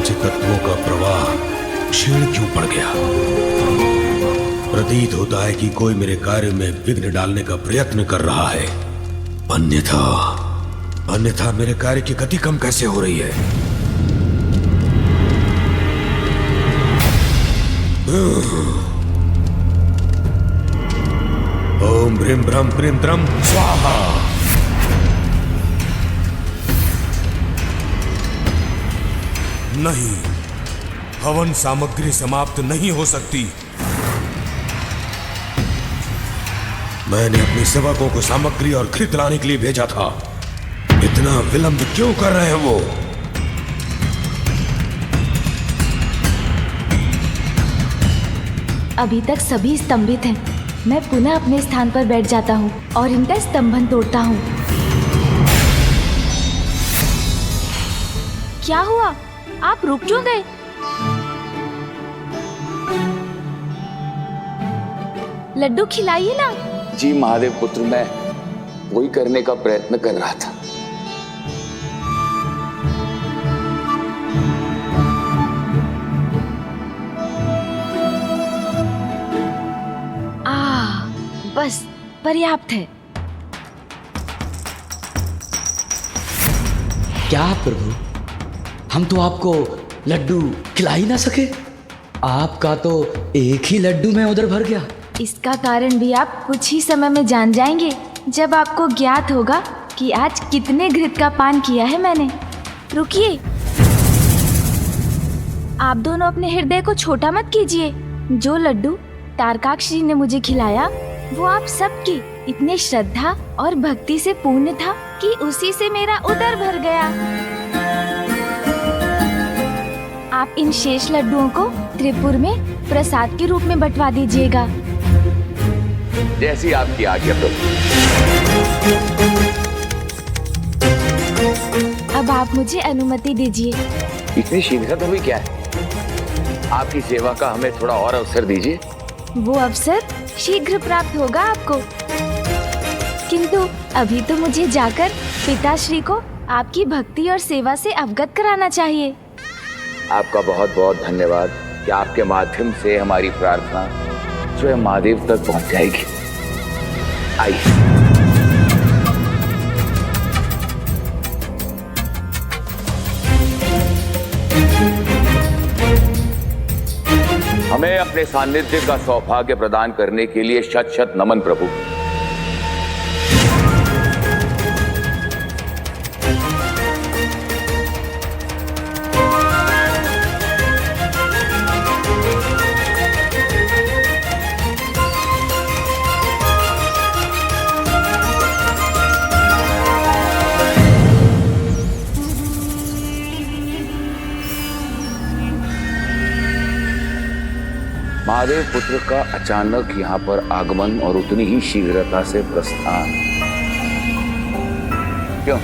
से तत्वों का प्रवाह क्षीण क्यों पड़ गया? प्रतीत होता है कि कोई मेरे कार्य में विघ्न डालने का प्रयत्न कर रहा है। अन्यथा मेरे कार्य की गति कम कैसे हो रही है? ओम ब्रीम ब्रह्म प्रीम द्रम स्वाहा। नहीं, हवन सामग्री समाप्त नहीं हो सकती। मैंने अपने सेवकों को सामग्री और घृत लाने के लिए भेजा था। इतना विलंब क्यों कर रहे हैं वो? अभी तक सभी स्तंभित हैं। मैं पुनः अपने स्थान पर बैठ जाता हूँ और इनका स्तंभन तोड़ता हूँ। क्या हुआ? आप रुक क्यों गए? लड्डू खिलाइए ना। जी महादेव पुत्र, मैं वही करने का प्रयत्न कर रहा था। बस पर्याप्त है। क्या प्रभु, हम तो आपको लड्डू खिला ही ना सके। आपका तो एक ही लड्डू में उधर भर गया। इसका कारण भी आप कुछ ही समय में जान जाएंगे, जब आपको ज्ञात होगा कि आज कितने घृत का पान किया है मैंने। रुकिए, आप दोनों अपने हृदय को छोटा मत कीजिए। जो लड्डू तारकाक्ष जी ने मुझे खिलाया वो आप सबकी इतने श्रद्धा और भक्ति से पूर्ण था कि उसी से मेरा उदर भर गया। आप इन शेष लड्डुओं को त्रिपुर में प्रसाद के रूप में बंटवा दीजिएगा। जैसी आपकी आज्ञा प्रभु। अब आप मुझे अनुमति दीजिए। इतनी शीघ्रता भी क्या है? आपकी सेवा का हमें थोड़ा और अवसर दीजिए। वो अवसर शीघ्र प्राप्त होगा आपको, किंतु अभी तो मुझे जाकर पिताश्री को आपकी भक्ति और सेवा से अवगत कराना चाहिए। आपका बहुत बहुत धन्यवाद कि आपके माध्यम से हमारी प्रार्थना स्वयं महादेव तक पहुंच जाएगी। आइए। हमें अपने सानिध्य का सौभाग्य प्रदान करने के लिए शत शत नमन प्रभु। महादेव पुत्र का अचानक यहाँ पर आगमन और उतनी ही शीघ्रता से प्रस्थान क्यों?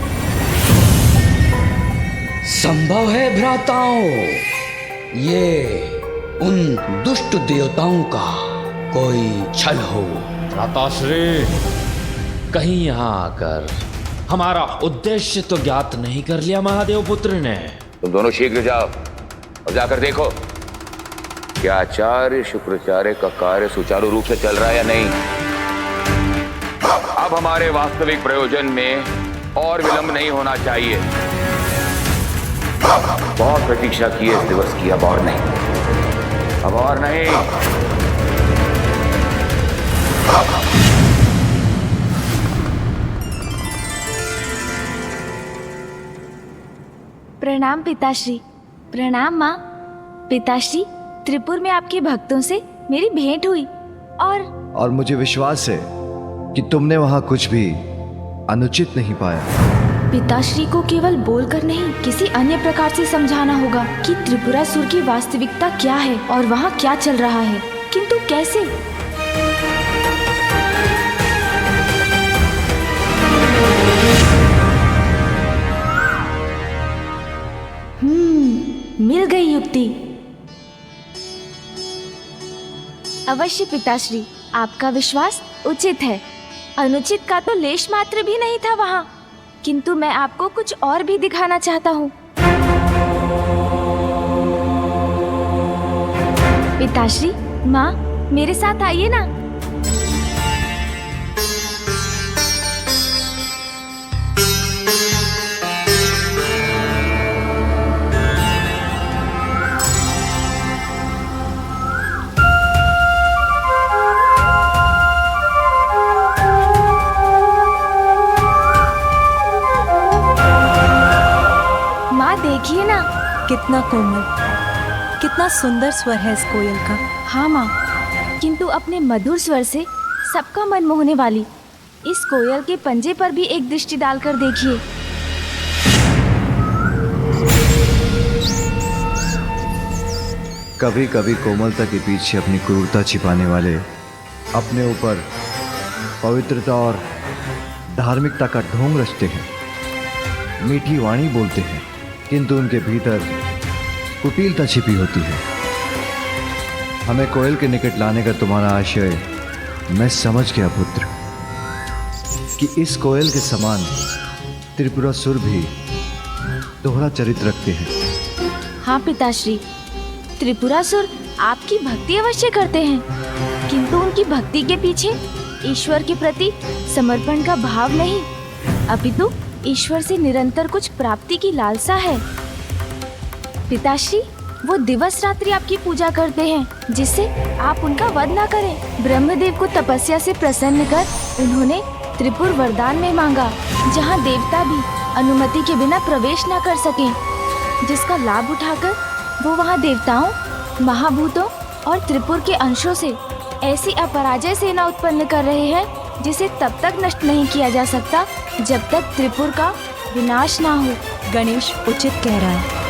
संभव है भ्राताओं, ये उन दुष्ट देवताओं का कोई छल हो। भ्राताश्री, कहीं यहाँ आकर हमारा उद्देश्य तो ज्ञात नहीं कर लिया महादेव पुत्र ने? तुम दोनों शीघ्र जाओ और जाकर देखो कि आचार्य शुक्राचार्य का कार्य सुचारू रूप से चल रहा है या नहीं। अब हमारे वास्तविक प्रयोजन में और विलंब नहीं होना चाहिए। बहुत प्रतीक्षा की है इस दिवस की, अब और नहीं, अब और नहीं। प्रणाम पिताश्री। प्रणाम माँ। पिताश्री, त्रिपुर में आपके भक्तों से मेरी भेंट हुई और मुझे विश्वास है कि तुमने वहां कुछ भी अनुचित नहीं पाया। पिताश्री को केवल बोलकर नहीं, किसी अन्य प्रकार से समझाना होगा कि त्रिपुरासुर की वास्तविकता क्या है और वहां क्या चल रहा है, किंतु कैसे? मिल गई युक्ति। अवश्य पिताश्री, आपका विश्वास उचित है। अनुचित का तो लेश मात्र भी नहीं था वहाँ, किंतु मैं आपको कुछ और भी दिखाना चाहता हूँ। पिताश्री, माँ, मेरे साथ आइए ना। माँ देखिए ना। कितना कोमल, कितना सुंदर स्वर है इस कोयल का। हाँ माँ, किंतु अपने मधुर स्वर से सबका मन मोहने वाली इस कोयल के पंजे पर भी एक दृष्टि डालकर देखिए। कभी कभी कोमलता के पीछे अपनी क्रूरता छिपाने वाले अपने ऊपर पवित्रता और धार्मिकता का ढोंग रचते हैं, मीठी वाणी बोलते हैं, किंतु उनके भीतर कुटिलता छिपी होती है। हमें कोयल के निकट लाने का तुम्हारा आशय मैं समझ गया पुत्र, कि इस कोयल के समान त्रिपुरासुर भी दोहरा चरित्र रखते हैं। हाँ पिताश्री, त्रिपुरासुर आपकी भक्ति अवश्य करते हैं, किंतु उनकी भक्ति के पीछे ईश्वर के प्रति समर्पण का भाव नहीं, अपितु ईश्वर से निरंतर कुछ प्राप्ति की लालसा है। पिताश्री, वो दिवस रात्रि आपकी पूजा करते हैं जिससे आप उनका वध न करें। ब्रह्मदेव को तपस्या से प्रसन्न कर उन्होंने त्रिपुर वरदान में मांगा, जहाँ देवता भी अनुमति के बिना प्रवेश न कर सकें, जिसका लाभ उठाकर वो वहाँ देवताओं, महाभूतों और त्रिपुर के अंशों से ऐसी अपराजय सेना उत्पन्न कर रहे हैं जिसे तब तक नष्ट नहीं किया जा सकता जब तक त्रिपुर का विनाश ना हो। गणेश उचित कह रहा है।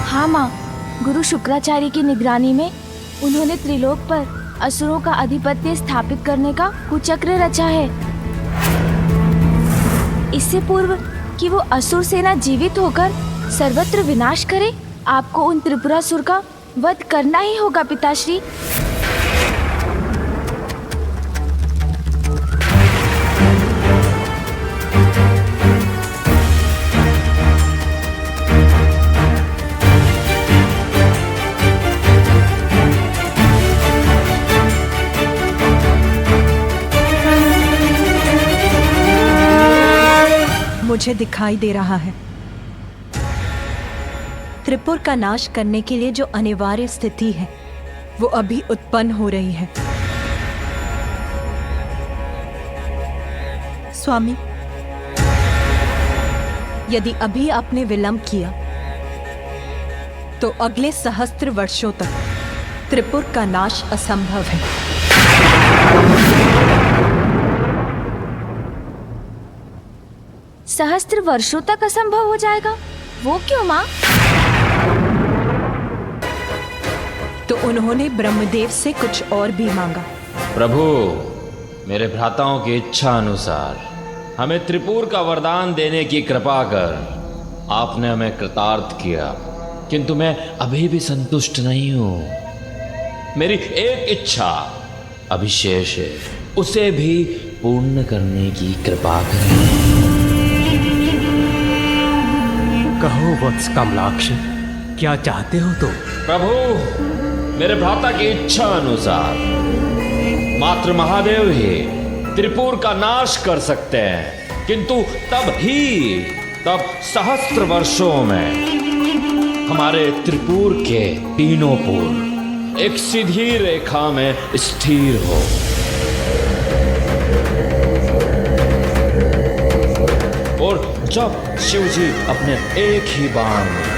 हाँ माँ, गुरु शुक्राचार्य की निगरानी में उन्होंने त्रिलोक पर असुरों का आधिपत्य स्थापित करने का कुचक्र रचा है। इससे पूर्व कि वो असुर सेना जीवित होकर सर्वत्र विनाश करे, आपको उन त्रिपुरासुर का वध करना ही होगा पिताश्री। मुझे दिखाई दे रहा है त्रिपुर का नाश करने के लिए जो अनिवार्य स्थिति है वो अभी उत्पन्न हो रही है। स्वामी, यदि अभी आपने विलंब किया तो अगले सहस्त्र वर्षों तक त्रिपुर का नाश असंभव है। सहस्त्र वर्षों तक असंभव हो जाएगा? वो क्यों माँ? तो उन्होंने ब्रह्मदेव से कुछ और भी मांगा। प्रभु, मेरे भ्राताओं की इच्छा अनुसार हमें त्रिपुर का वरदान देने की कृपा कर आपने हमें कृतार्थ किया, किंतु मैं अभी भी संतुष्ट नहीं हूं। मेरी एक इच्छा अभी शेष है, उसे भी पूर्ण करने की कृपा करें। कहो वत्स कमलाक्ष, क्या चाहते हो तुम? प्रभु, मेरे भ्राता की इच्छा अनुसार मात्र महादेव ही त्रिपुर का नाश कर सकते हैं, किंतु तब सहस्त्र वर्षों में हमारे त्रिपुर के तीनों पुर एक सीधी रेखा में स्थिर हो। और जब शिव जी अपने एक ही बाण में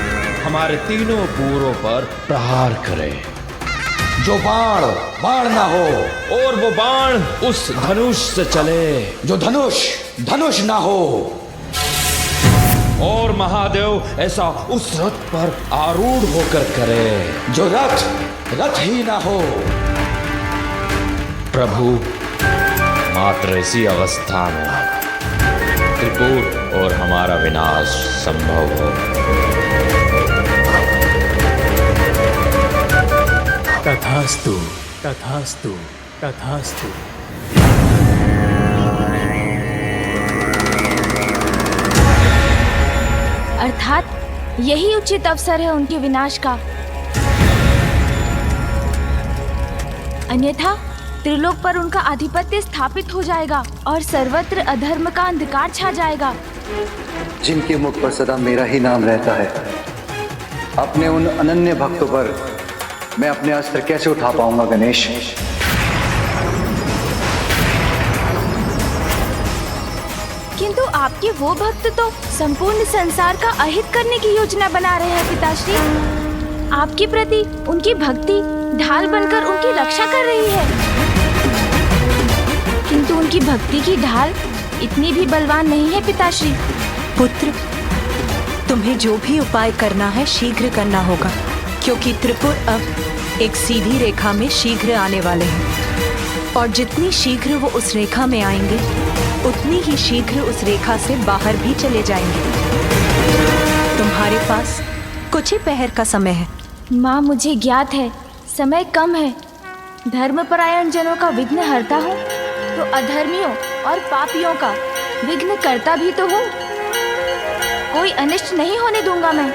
हमारे तीनों पूरों पर प्रहार करें, जो बाण बाण ना हो, और वो बाण उस धनुष से चले जो धनुष धनुष ना हो, और महादेव ऐसा उस रथ पर आरूढ़ होकर करे जो रथ रथ ही ना हो। प्रभु, मात्र इसी अवस्था में त्रिपुर और हमारा विनाश संभव हो। तथास्तु, तथास्तु, तथास्तु। अर्थात यही उचित अवसर है उनके विनाश का। अन्यथा त्रिलोक पर उनका आधिपत्य स्थापित हो जाएगा और सर्वत्र अधर्म का अंधकार छा जाएगा। जिनके मुख पर सदा मेरा ही नाम रहता है, अपने उन अनन्य भक्तों पर मैं अपने अस्त्र कैसे उठा पाऊंगा गणेश? किंतु आपके वो भक्त तो संपूर्ण संसार का अहित करने की योजना बना रहे हैं पिताश्री। आपके प्रति उनकी भक्ति ढाल बनकर उनकी रक्षा कर रही है, किंतु उनकी भक्ति की ढाल इतनी भी बलवान नहीं है पिताश्री। पुत्र, तुम्हें जो भी उपाय करना है शीघ्र करना होगा, क्योंकि त्रिपुर अब एक सीधी रेखा में शीघ्र आने वाले हैं, और जितनी शीघ्र वो उस रेखा में आएंगे उतनी ही शीघ्र उस रेखा से बाहर भी चले जाएंगे। तुम्हारे पास कुछ ही पहर का समय है। माँ, मुझे ज्ञात है समय कम है। धर्मपरायण जनों का विघ्न हरता हूँ तो अधर्मियों और पापियों का विघ्न करता भी तो हूँ। कोई अनिष्ट नहीं होने दूंगा मैं,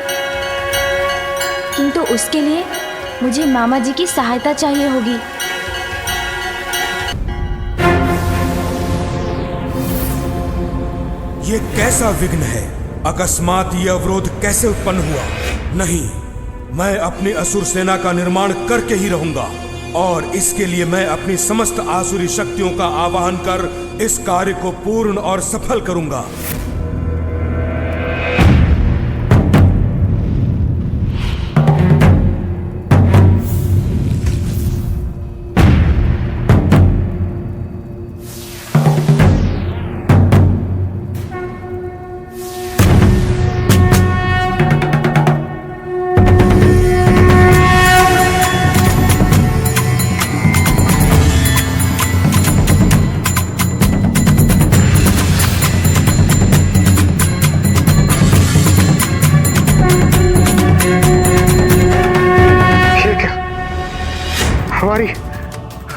किंतु उसके लिए मुझे मामा जी की सहायता चाहिए होगी। ये कैसा विघ्न है? अकस्मात ये अवरोध कैसे उत्पन्न हुआ? नहीं, मैं अपनी असुर सेना का निर्माण करके ही रहूंगा, और इसके लिए मैं अपनी समस्त आसुरी शक्तियों का आवाहन कर इस कार्य को पूर्ण और सफल करूंगा।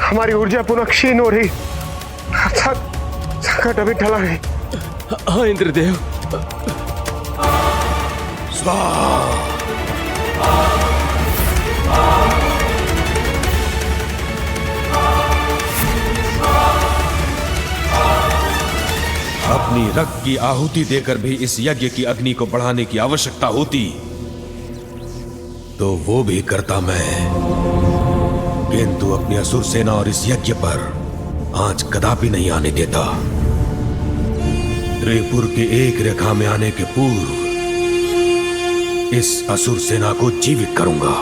हमारी ऊर्जा पुनः क्षीण हो रही, अर्थात संकट अभी टला नहीं। हाँ इंद्रदेव। अपनी रक्त की आहुति देकर भी इस यज्ञ की अग्नि को बढ़ाने की आवश्यकता होती तो वो भी करता मैं, किंतु अपनी असुर सेना और इस यज्ञ पर आंच कदापि नहीं आने देता। त्रिपुर के एक रेखा में आने के पूर्व इस असुर सेना को जीवित करूंगा,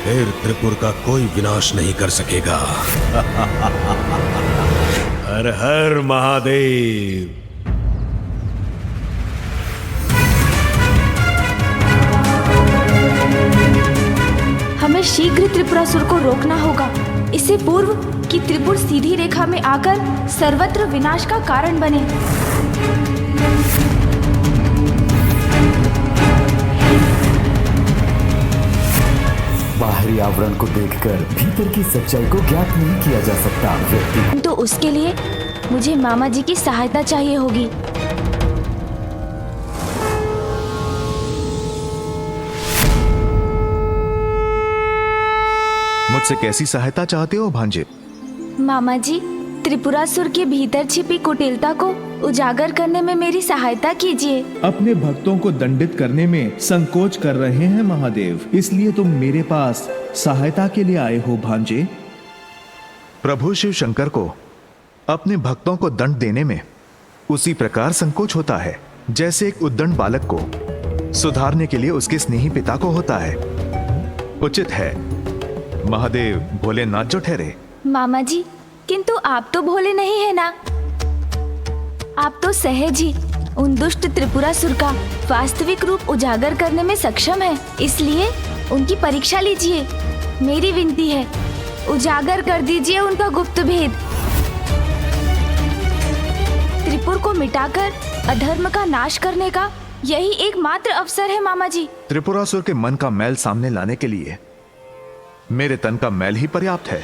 फिर त्रिपुर का कोई विनाश नहीं कर सकेगा। हर हर महादेव। हमें शीघ्र त्रिपुरासुर को रोकना होगा, इससे पूर्व कि त्रिपुर सीधी रेखा में आकर सर्वत्र विनाश का कारण बने। बाहरी आवरण को देखकर भीतर की सच्चाई को ज्ञात नहीं किया जा सकता व्यक्ति। तो उसके लिए मुझे मामा जी की सहायता चाहिए होगी। मुझसे कैसी सहायता चाहते हो भांजे? मामा जी, त्रिपुरासुर के भीतर छिपी कुटिलता को उजागर करने में मेरी सहायता कीजिए। अपने भक्तों को दंडित करने में संकोच कर रहे हैं महादेव, इसलिए तुम मेरे पास सहायता के लिए आए हो भांजे। प्रभु शिव शंकर को अपने भक्तों को दंड देने में उसी प्रकार संकोच होता है जैसे एक उद्दंड बालक को सुधारने के लिए उसके स्नेही पिता को होता है। उचित है महादेव भोलेनाथ जो ठहरे। मामा जी, किंतु आप तो भोले नहीं है ना। आप तो सहज ही उन दुष्ट त्रिपुरासुर का वास्तविक रूप उजागर करने में सक्षम है, इसलिए उनकी परीक्षा लीजिए। मेरी विनती है, उजागर कर दीजिए उनका गुप्त भेद। त्रिपुर को मिटाकर अधर्म का नाश करने का यही एकमात्र अवसर है मामा जी। त्रिपुरासुर के मन का मैल सामने लाने के लिए मेरे तन का मैल ही पर्याप्त है।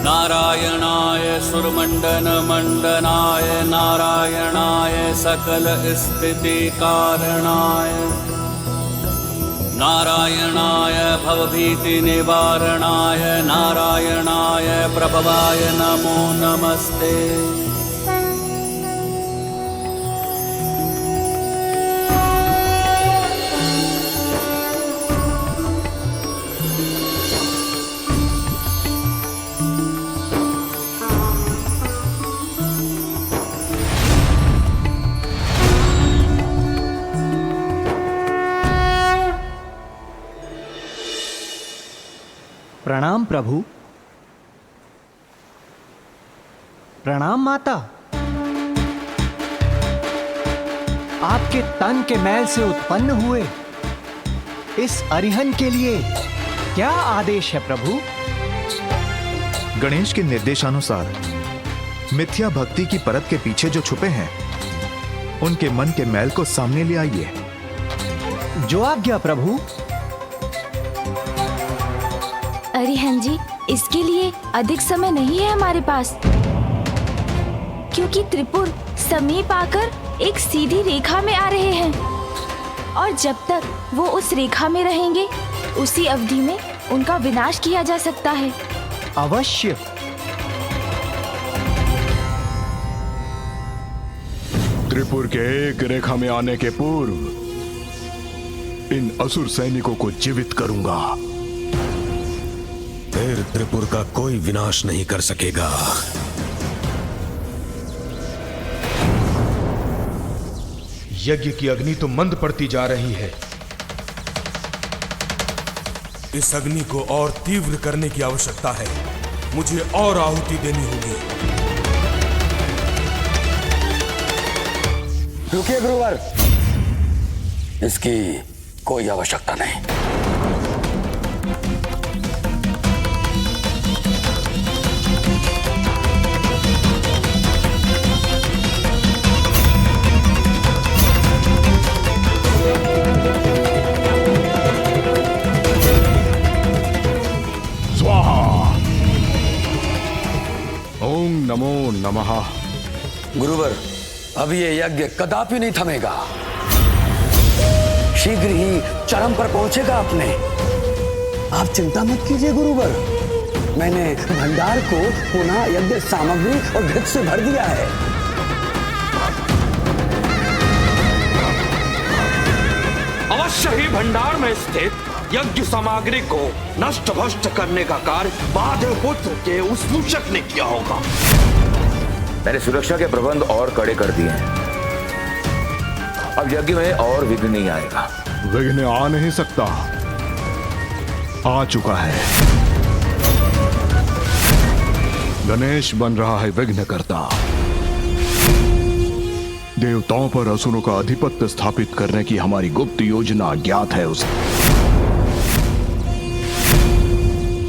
नारायणाय सुरमंडन मंडनाय नारायणाय सकल स्थिति कारणाय नारायणाय भवभीति निवारणाय नारायणाय प्रभवाय नमो नमस्ते। प्रणाम प्रभु। प्रणाम माता। आपके तन के मैल से उत्पन्न हुए इस अरिहन के लिए क्या आदेश है प्रभु? गणेश के निर्देशानुसार मिथ्या भक्ति की परत के पीछे जो छुपे हैं उनके मन के मैल को सामने ले आइए। जो आज्ञा प्रभु। अरिहन जी, इसके लिए अधिक समय नहीं है हमारे पास, क्योंकि त्रिपुर समीप आकर एक सीधी रेखा में आ रहे हैं और जब तक वो उस रेखा में रहेंगे उसी अवधि में उनका विनाश किया जा सकता है। अवश्य। त्रिपुर के एक रेखा में आने के पूर्व इन असुर सैनिकों को जीवित करूंगा। फिर त्रिपुर का कोई विनाश नहीं कर सकेगा। यज्ञ की अग्नि तो मंद पड़ती जा रही है। इस अग्नि को और तीव्र करने की आवश्यकता है। मुझे और आहुति देनी होगी। रुकिए गुरुवर, इसकी कोई आवश्यकता नहीं। ओम नमो नमः। गुरुवर, अब ये यज्ञ कदापि नहीं थमेगा, शीघ्र ही चरम पर पहुंचेगा अपने। आप चिंता मत कीजिए गुरुवर, मैंने भंडार को पुनः यज्ञ सामग्री और घृत से भर दिया है। अवश्य ही भंडार में स्थित यज्ञ सामग्री को नष्ट भ्रष्ट करने का कार्य महादेव पुत्र के उस मूषक ने किया होगा। मैंने सुरक्षा के प्रबंध और कड़े कर दिए हैं। अब यज्ञ में और विघ्न नहीं आएगा। विघ्न आ नहीं सकता, आ चुका है। गणेश बन रहा है विघ्न करता। देवताओं पर असुरों का आधिपत्य स्थापित करने की हमारी गुप्त योजना ज्ञात है उसे।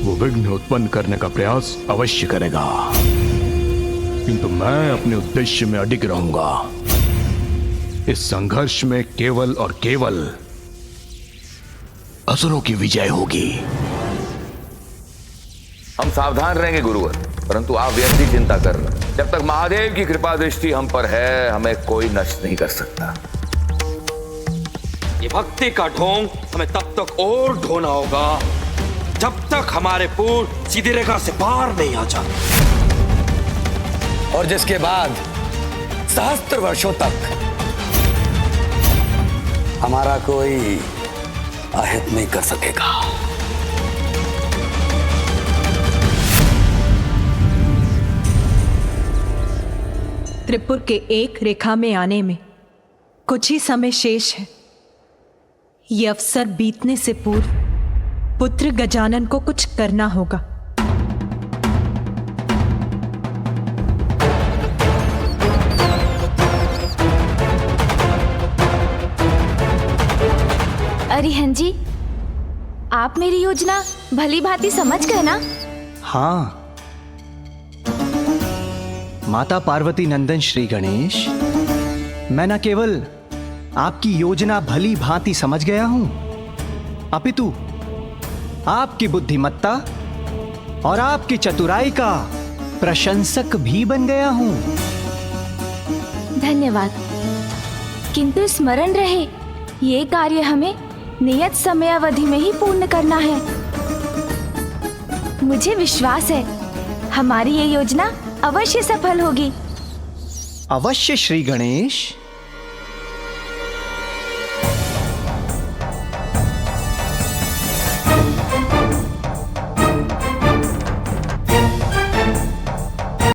वो विघ्न उत्पन्न करने का प्रयास अवश्य करेगा, किंतु मैं अपने उद्देश्य में अडिग रहूंगा। इस संघर्ष में केवल और केवल असुरों की विजय होगी। हम सावधान रहेंगे गुरुवर, परंतु आप व्यर्थ ही चिंता कर रहे हैं। जब तक महादेव की कृपा दृष्टि हम पर है, हमें कोई नष्ट नहीं कर सकता। ये भक्ति का ढोंग हमें तब तक और ढोना होगा जब तक हमारे पूर्व सीधी रेखा से पार नहीं आ जाते, और जिसके बाद सहस्त्र वर्षों तक हमारा कोई अहित नहीं कर सकेगा। त्रिपुर के एक रेखा में आने में कुछ ही समय शेष है। ये अवसर बीतने से पूर्व पुत्र गजानन को कुछ करना होगा। अरिहन जी, आप मेरी योजना भली भांति समझ गए ना? हाँ माता पार्वती नंदन श्री गणेश, मैं न केवल आपकी योजना भली भांति समझ गया हूं, अपितु आपकी बुद्धिमत्ता और आपकी चतुराई का प्रशंसक भी बन गया हूं। धन्यवाद। किंतु स्मरण रहे, ये कार्य हमें नियत समय अवधि में ही पूर्ण करना है। मुझे विश्वास है हमारी ये योजना अवश्य सफल होगी। अवश्य श्री गणेश।